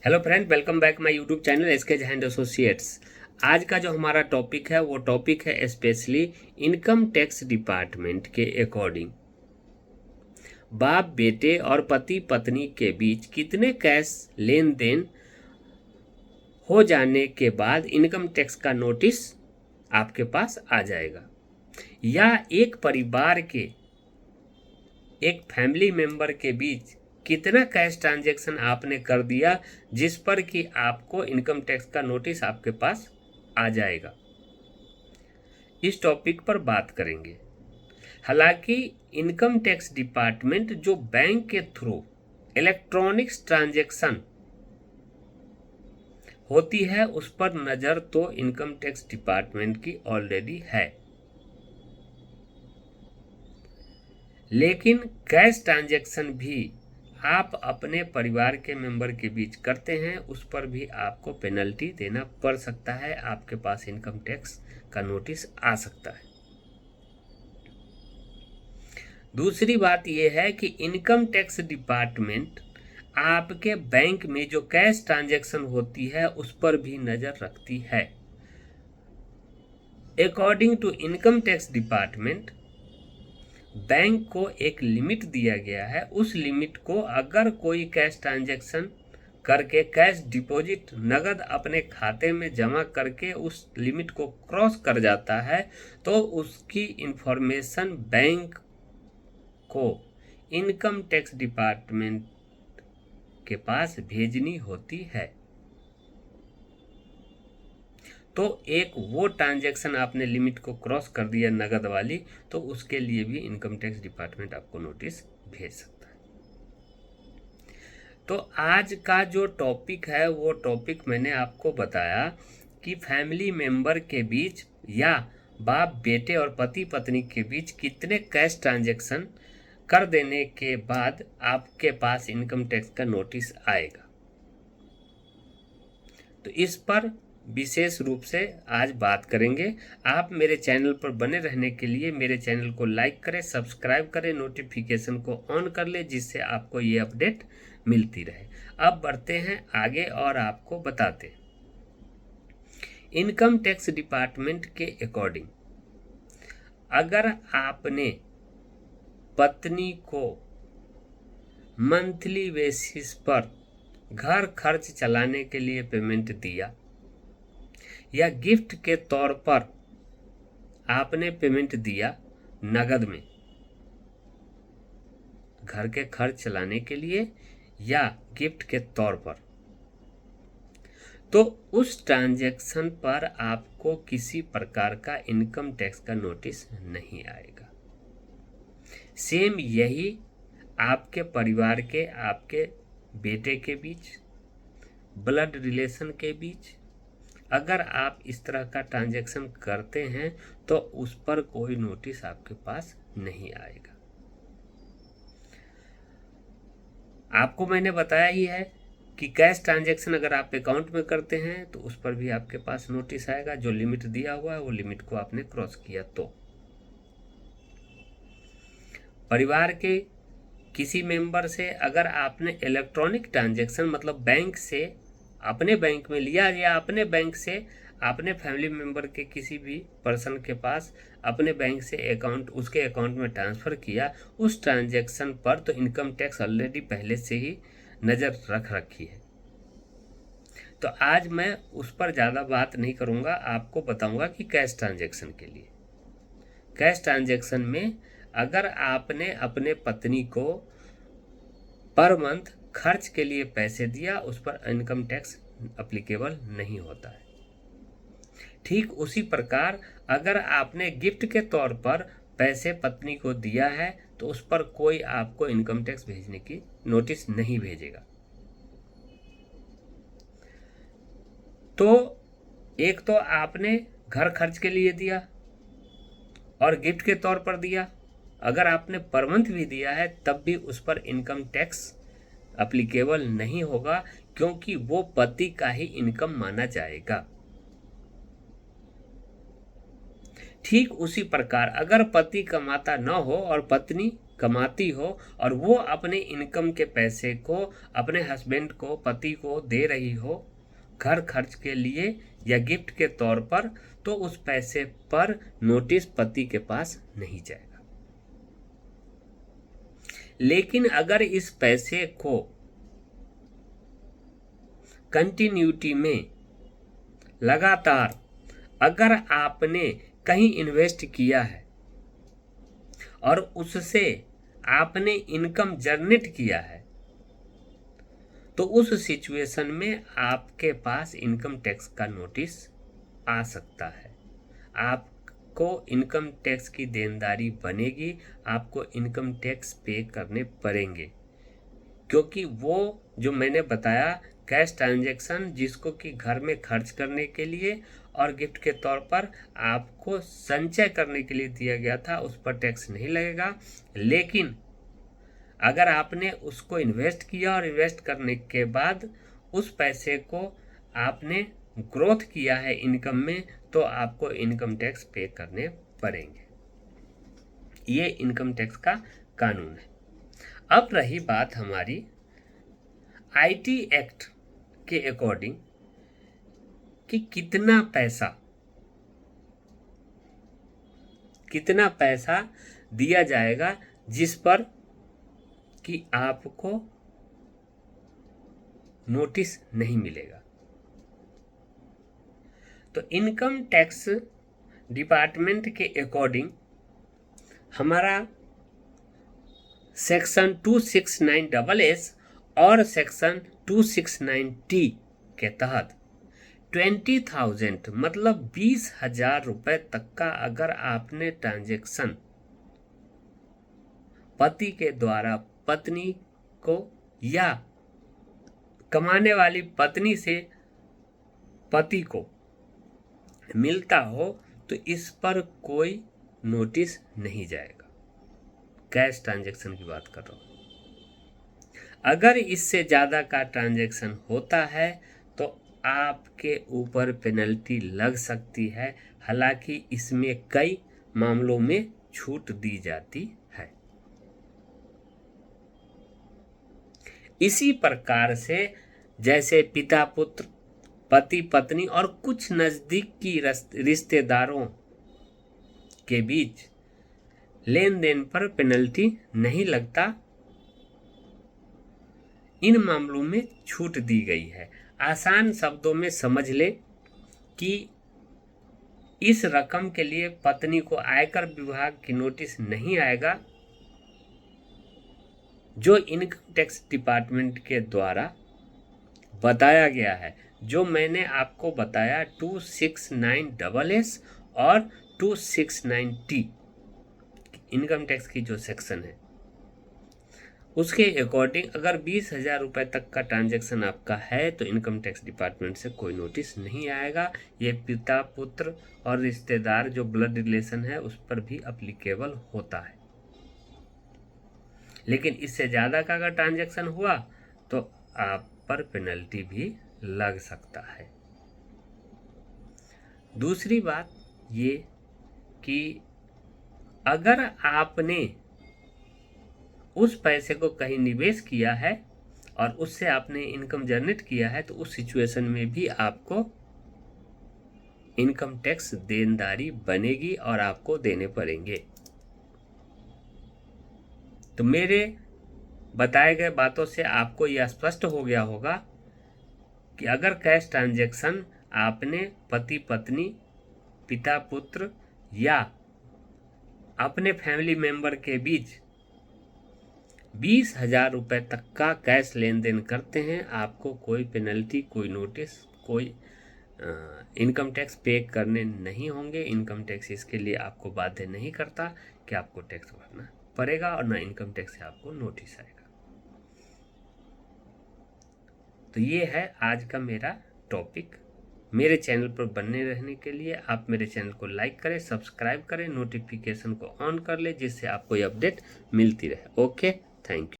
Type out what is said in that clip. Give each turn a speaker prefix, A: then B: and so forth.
A: Hello friend, welcome back my YouTube channel SK and associates. आज का जो हमारा टॉपिक है वो टॉपिक है स्पेशली इनकम टैक्स डिपार्टमेंट के अकॉर्डिंग बाप बेटे और पति पत्नी के बीच कितने कैश लेन देन हो जाने के बाद इनकम टैक्स का नोटिस आपके पास आ जाएगा, या एक परिवार के एक फैमिली मेंबर के बीच कितना कैश ट्रांजैक्शन आपने कर दिया जिस पर कि आपको इनकम टैक्स का नोटिस आपके पास आ जाएगा। इस टॉपिक पर बात करेंगे। हालांकि इनकम टैक्स डिपार्टमेंट जो बैंक के थ्रू इलेक्ट्रॉनिक्स ट्रांजैक्शन होती है उस पर नज़र तो इनकम टैक्स डिपार्टमेंट की ऑलरेडी है, लेकिन कैश ट्रांजैक्शन भी आप अपने परिवार के मेंबर के बीच करते हैं उस पर भी आपको पेनल्टी देना पड़ सकता है, आपके पास इनकम टैक्स का नोटिस आ सकता है। दूसरी बात यह है कि इनकम टैक्स डिपार्टमेंट आपके बैंक में जो कैश ट्रांजैक्शन होती है उस पर भी नज़र रखती है। According to income tax department bank को एक लिमिट दिया गया है, उस लिमिट को अगर कोई कैश ट्रांजैक्शन करके कैश डिपॉजिट नगद अपने खाते में जमा करके उस लिमिट को क्रॉस कर जाता है तो उसकी इंफॉर्मेशन बैंक को इनकम टैक्स डिपार्टमेंट के पास भेजनी होती है। तो एक वो ट्रांजैक्शन आपने लिमिट को क्रॉस कर दिया नगद वाली, तो उसके लिए भी इनकम टैक्स डिपार्टमेंट आपको नोटिस भेज सकता है। तो आज का जो टॉपिक है वो टॉपिक मैंने आपको बताया कि फैमिली मेंबर के बीच या बाप बेटे और पति पत्नी के बीच कितने कैश ट्रांजैक्शन कर देने के बाद आपके पास इनकम टैक्स का नोटिस आएगा। तो इस पर विशेष रूप से आज बात करेंगे। आप मेरे चैनल पर बने रहने के लिए मेरे चैनल को लाइक करें, सब्सक्राइब करें, नोटिफिकेशन को ऑन कर लें जिससे आपको ये अपडेट मिलती रहे। अब बढ़ते हैं आगे और आपको बताते हैं इनकम टैक्स डिपार्टमेंट के अकॉर्डिंग अगर आपने पत्नी को मंथली बेसिस पर घर खर्च चलाने के लिए पेमेंट दिया या गिफ्ट के तौर पर आपने पेमेंट दिया नगद में घर के खर्च चलाने के लिए या गिफ्ट के तौर पर, तो उस ट्रांजैक्शन पर आपको किसी प्रकार का इनकम टैक्स का नोटिस नहीं आएगा। सेम यही आपके परिवार के आपके बेटे के बीच, ब्लड रिलेशन के बीच अगर आप इस तरह का ट्रांजैक्शन करते हैं तो उस पर कोई नोटिस आपके पास नहीं आएगा। आपको मैंने बताया ही है कि कैश ट्रांजैक्शन अगर आप अकाउंट में करते हैं तो उस पर भी आपके पास नोटिस आएगा, जो लिमिट दिया हुआ है वो लिमिट को आपने क्रॉस किया। तो परिवार के किसी मेंबर से अगर आपने इलेक्ट्रॉनिक ट्रांजैक्शन मतलब बैंक से अपने बैंक में लिया या अपने बैंक से अपने फैमिली मेंबर के किसी भी पर्सन के पास अपने बैंक से अकाउंट उसके अकाउंट में ट्रांसफ़र किया, उस ट्रांजैक्शन पर तो इनकम टैक्स ऑलरेडी पहले से ही नज़र रख रखी है। तो आज मैं उस पर ज़्यादा बात नहीं करूँगा, आपको बताऊँगा कि कैश ट्रांजैक्शन के लिए कैश ट्रांजैक्शन में अगर आपने अपने पत्नी को पर मंथ खर्च के लिए पैसे दिया उस पर इनकम टैक्स अप्लीकेबल नहीं होता है। ठीक उसी प्रकार अगर आपने गिफ्ट के तौर पर पैसे पत्नी को दिया है तो उस पर कोई आपको इनकम टैक्स भेजने की नोटिस नहीं भेजेगा। तो एक तो आपने घर खर्च के लिए दिया और गिफ्ट के तौर पर दिया, अगर आपने पर मंथ भी दिया है तब भी उस पर इनकम टैक्स अप्लीकेबल नहीं होगा क्योंकि वो पति का ही इनकम माना जाएगा। ठीक उसी प्रकार अगर पति कमाता न हो और पत्नी कमाती हो और वो अपने इनकम के पैसे को अपने हस्बैंड को, पति को दे रही हो घर खर्च के लिए या गिफ्ट के तौर पर, तो उस पैसे पर नोटिस पति के पास नहीं जाएगा। लेकिन अगर इस पैसे को कंटिन्यूटी में लगातार अगर आपने कहीं इन्वेस्ट किया है और उससे आपने इनकम जनरेट किया है, तो उस सिचुएशन में आपके पास इनकम टैक्स का नोटिस आ सकता है। आपको इनकम टैक्स की देनदारी बनेगी, आपको इनकम टैक्स पे करने पड़ेंगे, क्योंकि वो जो मैंने बताया कैश ट्रांजैक्शन जिसको कि घर में खर्च करने के लिए और गिफ्ट के तौर पर आपको संचय करने के लिए दिया गया था, उस पर टैक्स नहीं लगेगा। लेकिन अगर आपने उसको इन्वेस्ट किया और इन्वेस्ट करने के बाद उस पैसे को आपने ग्रोथ किया है इनकम में, तो आपको इनकम टैक्स पे करने पड़ेंगे। ये इनकम टैक्स का कानून है। अब रही बात हमारी आईटी एक्ट के अकॉर्डिंग कि कितना पैसा दिया जाएगा जिस पर कि आपको नोटिस नहीं मिलेगा। तो इनकम टैक्स डिपार्टमेंट के अकॉर्डिंग हमारा सेक्शन 269SS और सेक्शन 269T के तहत 20,000 मतलब 20,000 रुपए तक का अगर आपने ट्रांजैक्शन पति के द्वारा पत्नी को या कमाने वाली पत्नी से पति को मिलता हो, तो इस पर कोई नोटिस नहीं जाएगा। कैश ट्रांजैक्शन की बात कर रहा हूँ। अगर इससे ज़्यादा का ट्रांजैक्शन होता है तो आपके ऊपर पेनल्टी लग सकती है। हालांकि इसमें कई मामलों में छूट दी जाती है। इसी प्रकार से जैसे पिता पुत्र, पति पत्नी और कुछ नज़दीक की रिश्तेदारों के बीच लेन देन पर पेनल्टी नहीं लगता, इन मामलों में छूट दी गई है। आसान शब्दों में समझ ले कि इस रकम के लिए पत्नी को आयकर विभाग की नोटिस नहीं आएगा, जो इनकम टैक्स डिपार्टमेंट के द्वारा बताया गया है। जो मैंने आपको बताया 269SS और 269T इनकम टैक्स की जो सेक्शन है, उसके अकॉर्डिंग अगर 20,000 रुपये तक का ट्रांजैक्शन आपका है तो इनकम टैक्स डिपार्टमेंट से कोई नोटिस नहीं आएगा। ये पिता पुत्र और रिश्तेदार जो ब्लड रिलेशन है उस पर भी अप्लीकेबल होता है। लेकिन इससे ज़्यादा का अगर ट्रांजैक्शन हुआ तो आप पर पेनल्टी भी लग सकता है। दूसरी बात ये कि अगर आपने उस पैसे को कहीं निवेश किया है और उससे आपने इनकम जनरेट किया है, तो उस सिचुएशन में भी आपको इनकम टैक्स देनदारी बनेगी और आपको देने पड़ेंगे। तो मेरे बताए गए बातों से आपको यह स्पष्ट हो गया होगा कि अगर कैश ट्रांजैक्शन आपने पति पत्नी, पिता पुत्र या अपने फैमिली मेंबर के बीच 20,000 रुपये तक का कैश लेन देन करते हैं, आपको कोई पेनल्टी, कोई नोटिस, कोई इनकम टैक्स पे करने नहीं होंगे। इनकम टैक्स इसके लिए आपको बाध्य नहीं करता कि आपको टैक्स भरना पड़ेगा और ना इनकम टैक्स से आपको नोटिस आएगा। तो ये है आज का मेरा टॉपिक। मेरे चैनल पर बने रहने के लिए आप मेरे चैनल को लाइक करें, सब्सक्राइब करें, नोटिफिकेशन को ऑन कर लें, जिससे आपको ये अपडेट मिलती रहे। Okay, thank you.